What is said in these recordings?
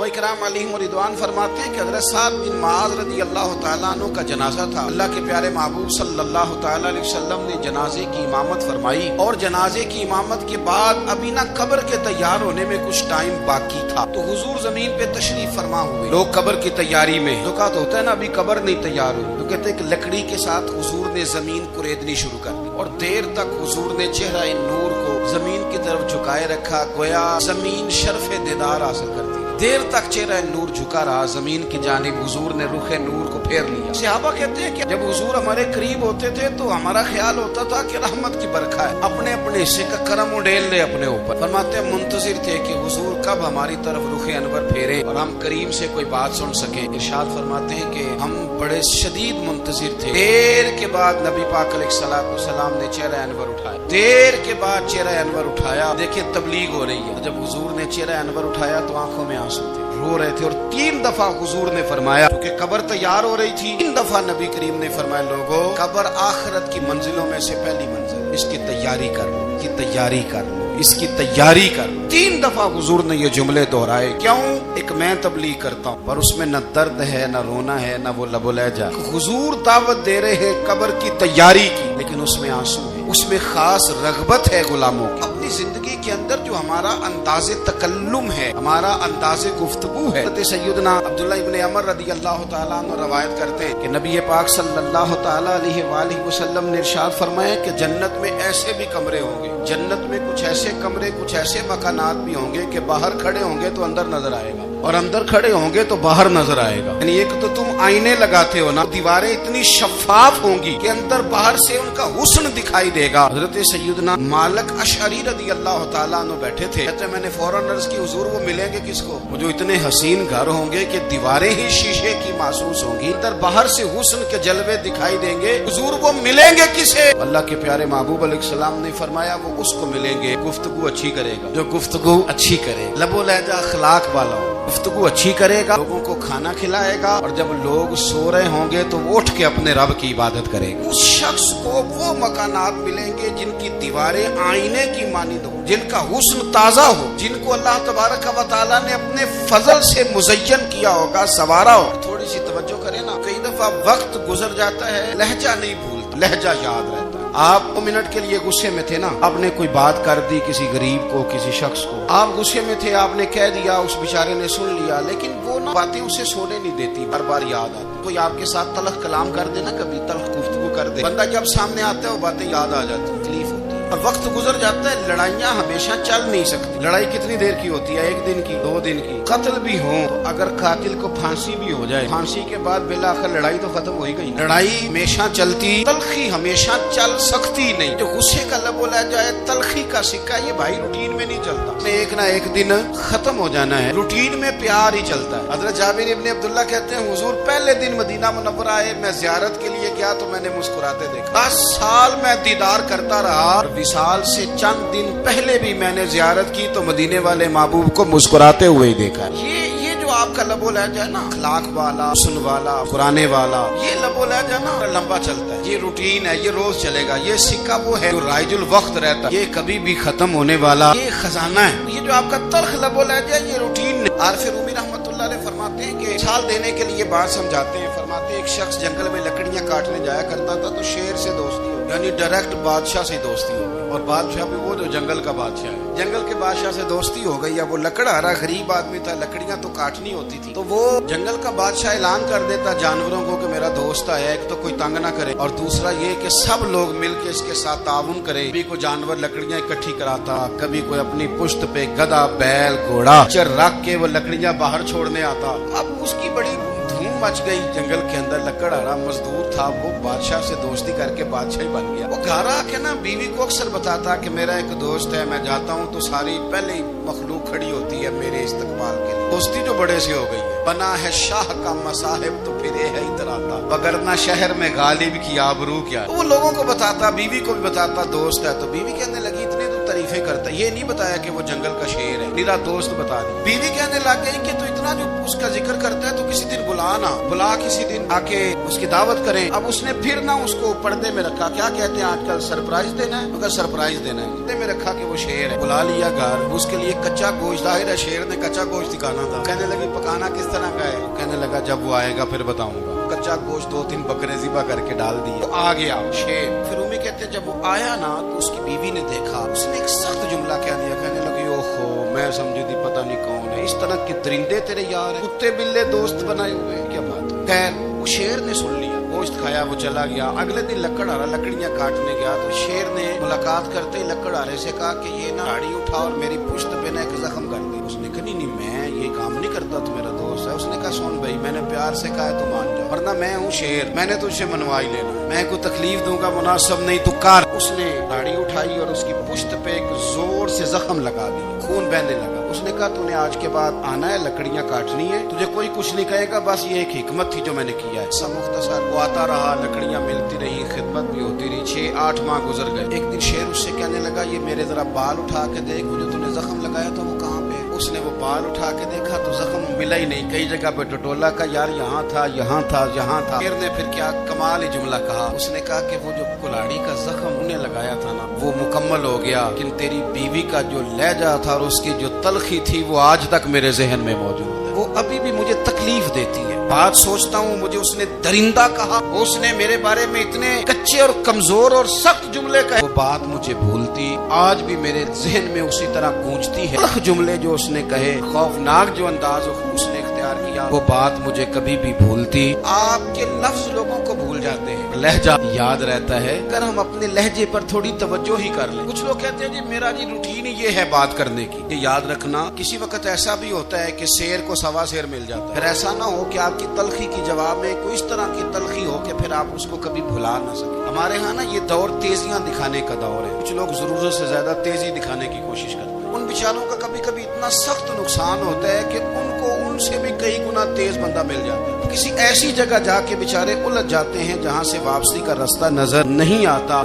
صحابہ کرام علیہم رضوان فرماتے ہیں کہ حضرت سعد بن معاذ رضی اللہ تعالیٰ عنہ کا جنازہ تھا. اللہ کے پیارے محبوب صلی اللہ تعالیٰ علیہ وسلم نے جنازے کی امامت فرمائی، اور جنازے کی امامت کے بعد ابھی نہ قبر کے تیار ہونے میں کچھ ٹائم باقی تھا تو حضور زمین پہ تشریف فرما ہوئے. لوگ قبر کی تیاری میں، جو کہا تو ہوتا ہے نا ابھی قبر نہیں تیار ہوئی، تو کہتے ہیں کہ لکڑی کے ساتھ حضور نے زمین کریدنی شروع کر دی اور دیر تک حضور نے چہرہ نور کو زمین کی طرف جھکائے رکھا، گویا زمین شرف دیدار حاصل کرتی. دیر تک چہرہ نور جھکا رہا زمین کی جانب، حضور نے رخ نور کو پھیر لیا. صحابہ کہتے ہیں کہ جب حضور ہمارے قریب ہوتے تھے تو ہمارا خیال ہوتا تھا کہ رحمت کی برکھا ہے، اپنے اپنے حصے کا کرم اڈیل لے اپنے اوپر. فرماتے ہیں منتظر تھے کہ حضور کب ہماری طرف رخ انور پھیرے اور ہم کریم سے کوئی بات سن سکیں. ارشاد فرماتے ہیں کہ ہم بڑے شدید منتظر تھے. دیر کے بعد نبی پاک علیہ الصلوۃ والسلام نے چہرہ انور اٹھایا. دیر کے بعد چہرہ انور اٹھایا. دیکھیں تبلیغ ہو رہی ہے. جب حضور نے چہرہ انور اٹھایا تو آنکھوں میں آنسو تھے، رو رہے تھے. اور 3 دفعہ حضور نے فرمایا، کیونکہ قبر تیار ہو رہی تھی، 3 دفعہ نبی کریم نے فرمایا لوگوں قبر آخرت کی منزلوں میں سے پہلی منزل، اس کی تیاری کر لو، اس کی تیاری کر لو، اس کی تیاری کر لو. 3 دفعہ حضور نے یہ جملے دہرائے. کیوں؟ ایک میں تبلیغ کرتا ہوں پر اس میں نہ درد ہے، نہ رونا ہے، نہ وہ لب و لہجہ. حضور دعوت دے رہے ہیں قبر کی تیاری کی، لیکن اس میں آنسو ہے، اس میں خاص رغبت ہے غلاموں کی. اپنی زندگی کے اندر جو ہمارا انداز تکلم ہے، ہمارا انداز گفتگو ہے. سیدنا عبداللہ ابن عمر رضی اللہ تعالیٰ عنہ روایت کرتے ہیں کہ نبی پاک صلی اللہ تعالیٰ علیہ وآلہ وسلم نے ارشاد فرمایا کہ جنت میں ایسے بھی کمرے ہوں گے، جنت میں کچھ ایسے کمرے، کچھ ایسے مکانات بھی ہوں گے کہ باہر کھڑے ہوں گے تو اندر نظر آئے گا اور اندر کھڑے ہوں گے تو باہر نظر آئے گا. یعنی ایک تو تم آئینے لگاتے ہو نا، دیواریں اتنی شفاف ہوں گی کہ اندر باہر سے ان کا حسن دکھائی دے گا. حضرت سیدنا مالک اشعری رضی اللہ تعالیٰ عنہ بیٹھے تھے. کہتے میں نے فوراً عرض کی حضور وہ ملیں گے کس کو؟ وہ جو اتنے حسین گھر ہوں گے کہ دیواریں ہی شیشے کی محسوس ہوں گی، اندر باہر سے حسن کے جلوے دکھائی دیں گے، حضور وہ ملیں گے کسے؟ اللہ کے پیارے محبوب علیہ السلام نے فرمایا وہ اس کو ملیں گے گفتگو اچھی کرے گا، جو گفتگو اچھی کرے، لب و لہجہ اخلاق والا ہو، گفتگو اچھی کرے گا، لوگوں کو کھانا کھلائے گا، اور جب لوگ سو رہے ہوں گے تو وہ اٹھ کے اپنے رب کی عبادت کرے گا. اس شخص کو وہ مکانات ملیں گے جن کی دیواریں آئینے کی مانند ہو، جن کا حسن تازہ ہو، جن کو اللہ تبارک و تعالیٰ نے اپنے فضل سے مزین کیا ہوگا، سنوارا ہو. تھوڑی سی توجہ کریں نا، کئی دفعہ وقت گزر جاتا ہے لہجہ نہیں بھولتا، لہجہ یاد رہتا ہے. آپ 2 منٹ کے لیے غصے میں تھے نا، آپ نے کوئی بات کر دی کسی غریب کو، کسی شخص کو، آپ غصے میں تھے، آپ نے کہہ دیا، اس بیچارے نے سن لیا، لیکن وہ نا باتیں اسے سونے نہیں دیتی، بار بار یاد آتی. کوئی آپ کے ساتھ تلخ کلام کر دے نا، کبھی تلخ گفتگو کر دے، بندہ جب سامنے آتا ہے وہ باتیں یاد آ جاتی، تکلیف ہوتی ہے. اور وقت گزر جاتا ہے. لڑائیاں ہمیشہ چل نہیں سکتی. لڑائی کتنی دیر کی ہوتی ہے؟ 1 دن کی، 2 دن کی. قتل بھی ہو تو اگر قاتل کو پھانسی بھی ہو جائے، پھانسی کے بعد بالآخر لڑائی تو ختم ہو ہی گئی. لڑائی ہمیشہ چلتی، تلخی ہمیشہ چل سکتی نہیں. جو غصے کا لب و لہجہ ہے، تلخی کا سکہ، یہ بھائی روٹین میں نہیں چلتا، ایک نہ ایک دن ختم ہو جانا ہے. روٹین میں پیار ہی چلتا ہے. حضرت جابر ابن عبداللہ کہتے ہیں حضور پہلے دن مدینہ منورہ آئے، میں زیارت کے لیے گیا تو میں نے مسکراتے دیکھا. 10 سال میں دیدار کرتا رہا، وصال سے چند دن پہلے بھی میں نے زیارت کی تو مدینے والے محبوب کو مسکراتے ہوئے ہی دیکھا. یہ جو آپ کا لب و لہجہ ہے نا، اخلاق والا، حسن والا، قرآن والا، یہ لب و لہجہ نا لمبا چلتا ہے. یہ روٹین ہے، یہ روز چلے گا. یہ سکہ وہ ہے جو رائج الوقت رہتا ہے، یہ کبھی بھی ختم ہونے والا یہ خزانہ ہے. یہ جو آپ کا تلخ لب و لہجہ ہے، یہ روٹین. عارف رومی رحمۃ اللہ علیہ فرماتے ہیں کہ مثال دینے کے لیے بات سمجھاتے ہیں. فرماتے ہیں ایک شخص جنگل میں لکڑیاں کاٹنے جایا کرتا تھا تو شیر سے دوستی ہو، یعنی ڈائریکٹ بادشاہ سے دوستی ہو گئی. اور بادشاہ بھی وہ جو جنگل کا بادشاہ ہے، جنگل کے بادشاہ سے دوستی ہو گئی. اب وہ لکڑہارا غریب آدمی تھا، لکڑیاں تو کاٹنی ہوتی تھی، تو وہ جنگل کا بادشاہ اعلان کر دیتا جانوروں کو کہ میرا دوست ہے، ایک تو کوئی تنگ نہ کرے، اور دوسرا یہ کہ سب لوگ مل کے اس کے ساتھ تعاون کرے. کبھی کوئی جانور لکڑیاں اکٹھی کراتا، کبھی کوئی اپنی پشت پہ گدھا، بیل، گھوڑا رکھ کے وہ لکڑیاں باہر چھوڑنے آتا. اب اس کی بڑی دھوم مچ گئی جنگل کے اندر. لکڑہارا مزدور تھا، وہ بادشاہ سے دوستی کر کے بادشاہ ہی بن گیا. وہ گھر آ کے نا بیوی کو اکثر بتاتا کہ میرا ایک دوست ہے، میں جاتا ہوں تو ساری پہلے ہی مخلوق کھڑی ہوتی ہے میرے استقبال کے لیے. دوستی جو بڑے سے ہو گئی ہے. بنا ہے شاہ کا مصاحب تو پھرے ہے اتراتا، وگرنہ شہر میں غالب کی آبرو کیا. وہ لوگوں کو بتاتا، بیوی کو بھی بتاتا دوست ہے. تو بیوی کہنے لگی اتنے تو تعریفیں کرتا، یہ نہیں بتایا کہ وہ جنگل کا شیر ہے، میرا دوست بتا دی. بیوی کہنے لگ گئی کہ تو اتنا جو اس کا ذکر کرتا ہے تو کسی دن بلا बुलाना, बुला किसी दिन आके उसकी दावत करें। अब उसने फिर ना उसको पर्दे में रखा, क्या कहते हैं आजकल, सरप्राइज देना है, मगर सरप्राइज देना है, पर्दे में रखा कि वो शेर है। बुला लिया घर, उसके लिए कच्चा गोश्त, जाहिर है शेर ने कच्चा गोश्त दिखाना था। कहने लगी पकाना किस तरह का है? कहने लगा जब वो आएगा फिर बताऊंगा। कच्चा गोश्त 2-3 बकरे ज़िबा करके डाल दिए, तो आ गया शेर। फिर उम्मी कहते जब वो आया ना तो उसकी बीवी ने देखा, उसने एक सख्त जुमला कह दिया। कहने लगी ओहो, मैं समझी थी पता नहीं कौन है, इस तरह के दरिंदे तेरे यार हैं, कुत्ते बिल्ले दोस्त बनाए हुए हैं, क्या बात है। खैर वो शेर ने सुन लिया, गोश्त खाया, वो चला गया। अगले दिन लकड़हारा लकड़ियां काटने गया तो शेर ने मुलाकात करते ही लकड़हारे से कहा कि ये ना गाड़ी उठा और मेरी पुश्त पे ना एक जख्म कर दे। उसने कहा नहीं मैं ये काम नहीं करता, तो मेरा दोस्त है। उसने कहा सुन भाई, मैंने प्यार से कहा है तो मान जा, वरना मैं हूँ शेर, मैंने तुझसे मनवा ही लेना, मैं कोई तकलीफ दूंगा मुनासिब नहीं तो कर। उसने गाड़ी उठाई और उसकी पुश्त पे एक जोर से जख्म लगा दी, खून बहने लगा। उसने कहा तूने आज के बाद आना है, लकड़ियां काटनी है, तुझे कोई कुछ नहीं कहेगा, बस ये एक हिकमत थी जो मैंने किया है। सब मुख्तसर वो आता रहा, लकड़ियां मिलती रही, खिदमत भी होती रही। 6-8 माह गुजर गए। एक दिन शेर उससे कहने लगा ये मेरे जरा बाल उठा के देख, वो जो तूने जख्म लगाया था वो कहाँ पे है? उसने वो बाल उठा के देखा तो जख्म मिला ही नहीं, कई जगह पे टटोला का यार यहाँ था यहाँ था यहाँ था। शेर ने फिर क्या कमाल ही जुमला कहा, उसने कहा कि वो जो कुल्हाड़ी का जख्म उन्हें लगाया था ना वो मुकम्मल हो गया, लेकिन तेरी बीवी का जो लहजा था और उसकी जो तलखी थी वो आज तक मेरे जहन में मौजूद है, वो अभी भी मुझे तकलीफ देती है। बात सोचता हूँ मुझे उसने दरिंदा कहा, उसने मेरे बारे में इतने कच्चे और कमजोर और सख्त जुमले कहे, वो बात मुझे भूलती आज भी मेरे जहन में उसी तरह गूंजती है। जुमले जो उसने कहे, खौफनाक जो अंदाज उसने इख्तियार किया, वो बात मुझे कभी भी भूलती। आपके लफ्ज लोगों को भूल जाते हैं, लहजा याद रहता है अगर हम अपने लहजे पर थोड़ी तवज्जो ही कर लें। कुछ लोग कहते हैं जी मेरा जी रूटीन ही ये है बात करने की। ये याद रखना किसी वक्त ऐसा भी होता है कि शेर को सवा शेर मिल जाता है। फिर ऐसा ना हो कि आपकी तलखी की जवाब में कोई इस तरह की तलखी हो कि फिर आप उसको कभी भुला ना सके। हमारे यहाँ ना ये दौर तेजियां दिखाने का दौर है, कुछ लोग जरूरत से ज्यादा तेजी दिखाने की कोशिश करते हैं। उन बेचारों का कभी कभी इतना सख्त नुकसान होता है कि उनको उनसे भी कई गुना तेज बंदा मिल जाता है। किसी ऐसी जगह जाके बेचारे उलझ जाते हैं जहाँ से वापसी का रास्ता नजर नहीं आता।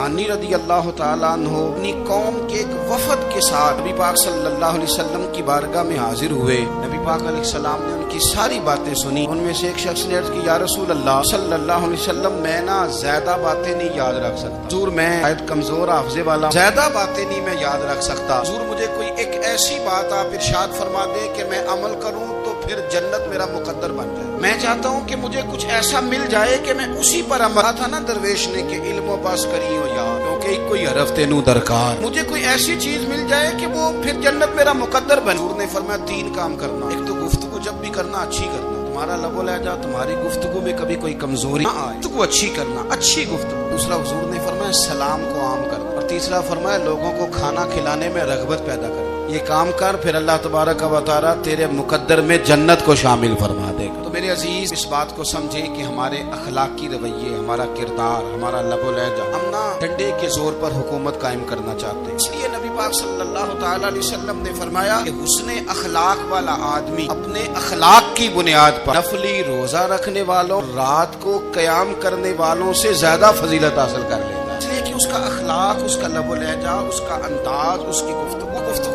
अनी रदी अल्लाह तआला अन्हु अपनी कौम के एक वफद के साथ नबी पाक सल्लल्लाहु अलैहि वसल्लम की बारगाह में हाजिर हुए। नबी पाक अलैहि सलाम ने उनकी सारी बातें सुनी। उनमें से एक शख्स ने अर्ज की, या रसूल अल्लाह सल्लल्लाहु अलैहि वसल्लम, मैं ना ज्यादा बातें नहीं याद रख सकता। हुजूर मैं शायद कमजोर हाफजे वाला, ज्यादा बातें नहीं मैं याद रख सकता। हुजूर मुझे कोई एक ऐसी बात आप इरशाद फरमा दे कि मैं अमल करूं तो फिर जन्नत मेरा मुकद्दर बन जाए। मैं चाहता हूं कि मुझे कुछ ऐसा मिल जाए कि मैं उसी पर अमल था ना दरवेश ने कि इल्म बस करी हो यार, क्योंकि कोई हरफ तेनू दरकार। मुझे कोई ऐसी चीज मिल जाए कि वो फिर जन्नत मेरा मुकद्दर बने। हुजूर ने फरमाया 3 काम करना। एक तो गुफ्तगू जब भी करना अच्छी करना, तुम्हारा लबो लहजा तुम्हारी गुफ्तगू में कभी कोई कमजोरी ना आए, तो अच्छी करना, अच्छी गुफ्तगू। दूसरा हुजूर ने फरमाया सलाम को आम करना, और तीसरा फरमाया लोगों को खाना खिलाने में रगबत पैदा करना। ये काम कर, फिर अल्लाह तबारक व तआला तेरे मुकद्दर में जन्नत को शामिल फरमा देगा। तो मेरे अजीज इस बात को समझे कि हमारे अखलाकी रवैये, हमारा किरदार, हमारा लबो लहजा, हम ना डंडे के जोर पर हुकूमत कायम करना चाहते हैं। इसलिए नबी पाक सल्लल्लाहु तआला अलैहि वसल्लम ने फरमाया कि हुस्ने अखलाक वाला आदमी अपने अखलाक की बुनियाद पर नफली रोजा रखने वालों, रात को कयाम करने वालों से ज्यादा फजीलत हासिल कर लेगा। इसलिए कि उसका अखलाक, उसका लबो लहजा, उसका अंदाज, उसकी गुफ्तगू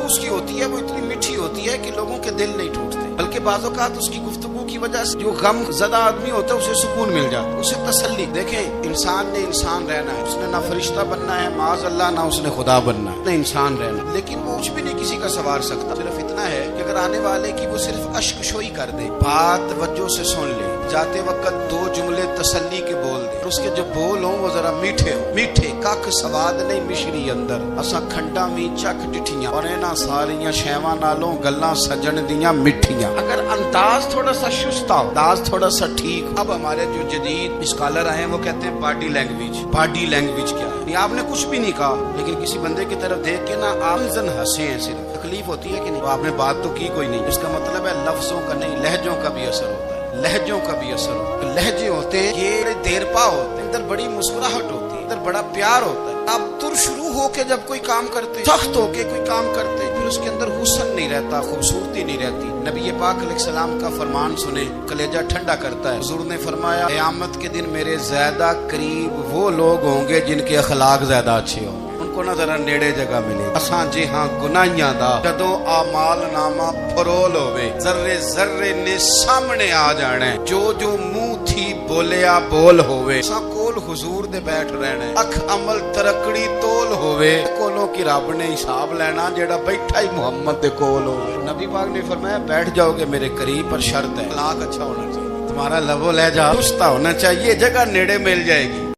उसकी होती है, वो इतनी मीठी होती है कि लोगों के दिल नहीं टूटते, बल्कि बाज़-औक़ात उसकी गुफ्तगू की वजह से जो गम ज़दा आदमी होता है उसे सुकून मिल जाता है, उसे तसल्ली। देखें इंसान ने इंसान रहना है, उसने ना फरिश्ता बनना है माज़ अल्लाह, ना उसने खुदा बनना है, इंसान रहना। लेकिन वो कुछ भी नहीं किसी का सवार सकता। सिर्फ इतना है कि अगर आने वाले की वो सिर्फ अश्कशोई कर दे, बात तवज्जो से सुन ले, जाते वक्त 2 जुमले तसल्ली के बोल दे, और उसके जो बोल हो वो जरा मीठे हो। मीठे कख स्वाद नहीं मिश्री अंदर, असा खंडा भी चख डिठियां, और इन्हां सारियां शैवां नालों गल्लां सजन दियां मिठियां। अगर अंदाज थोड़ा सा शुस्ता हो, अंदाज थोड़ा सा ठीक। अब हमारे जो जदीद स्कॉलर आए हैं वो कहते हैं बॉडी लैंग्वेज। बॉडी लैंग्वेज क्या है? आपने कुछ भी नहीं कहा, लेकिन किसी बंदे की तरफ देख के ना आप जन हंसे हैं, सिर्फ तकलीफ होती है कि नहीं, आपने बात तो की कोई नहीं। इसका मतलब है लफ्जों का नहीं, लहजों का भी असर होता है, लहजों का भी असर होता है। लहजे होते हैं ये देरपा होते हैं, अंदर बड़ी मुस्कुराहट होती है, अंदर बड़ा प्यार होता है। आप तुर शुरू होके जब कोई काम करते, सख्त होके कोई काम करते, फिर उसके अंदर हुस्न नहीं रहता, खूबसूरती नहीं रहती। नबी पाक अलैहिस्सलाम का फरमान सुने, कलेजा ठंडा करता है। हुजूर ने फरमाया क़यामत के दिन मेरे ज्यादा करीब वो लोग होंगे जिनके अखलाक ज्यादा अच्छे हों। उनको کو ना जरा नेड़े जगह मिले असां जे हां गुनाहियां दा जदों आमाल नामा फरोल होवे जर्रे जर्रे ने सामने आ जाना जो जो मुंह थी बोलिया बोल होवे असां कोल हुजूर दे बैठ रहना अख अमल तरकड़ी तोल होवे कोलों की रब ने हिसाब लेना जेड़ा बैठा ही मुहम्मद दे कोल होवे नबी पाक ने फरमाया बैठ जाओगे मेरे करीब पर शर्त है अखलाक अच्छा होना चाहिए तुम्हारा लबो लहजा दुरुस्त होना चाहिए जगह नेड़े मिल जाएगी